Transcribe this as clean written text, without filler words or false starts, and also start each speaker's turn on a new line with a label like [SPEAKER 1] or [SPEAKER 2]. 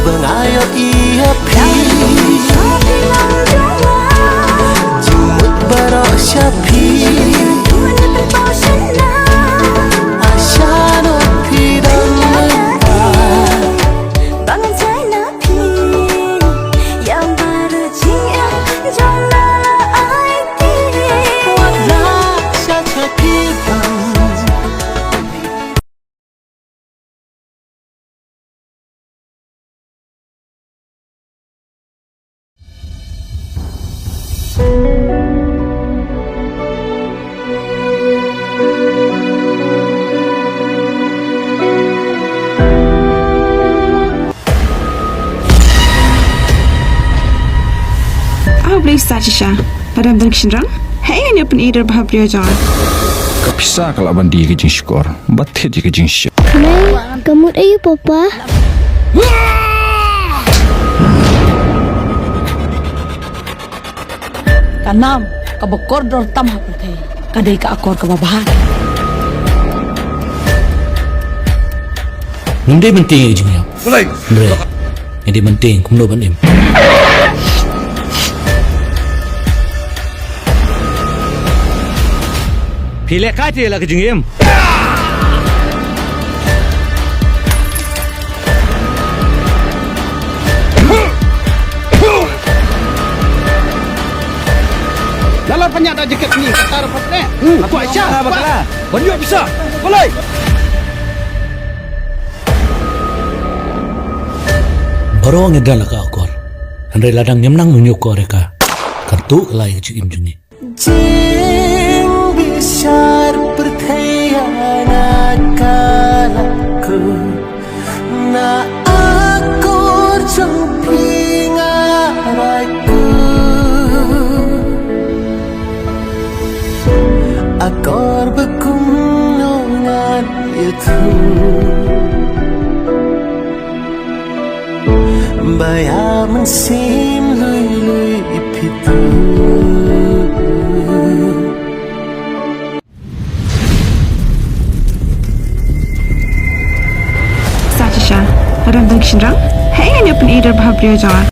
[SPEAKER 1] Bengayo iya pi Jumut barok syapi Asyano pi dan mentah
[SPEAKER 2] Bangun saya pi Yang baru jiang Jala IT
[SPEAKER 1] Wala siya cakipan
[SPEAKER 3] Beli saja pada berkisah. Hey, ini pun ide bahagia jangan.
[SPEAKER 4] Kapisa kalau bandi ke jing skor, batte je ke jing syok.
[SPEAKER 5] Mai, kamu ayo papa.
[SPEAKER 6] Kanam, kabakor dor tam haputay. Kadai ka akor kababahan.
[SPEAKER 7] Hindi penting ujung ya.
[SPEAKER 4] Mulai.
[SPEAKER 7] Hindi penting kumno banim. Pilih kati lah ke jengim.
[SPEAKER 4] Dalam penyak dah jaket ni, kata rapat ni. Aku Aisyah, bakal. Banyak bisa. Mulai.
[SPEAKER 7] Baru ngedal ka akor. Andai ladang nyemnang menyukor ka. Kartu kelai ke jengim jungi.
[SPEAKER 1] Jing besar berkhianat kalaku Na akor jemping araiku Akor bekunungan itu Bayar mensim lui-lui pitu
[SPEAKER 3] Saja pada berkisah. Hey, ini pun ide bahagia jangan.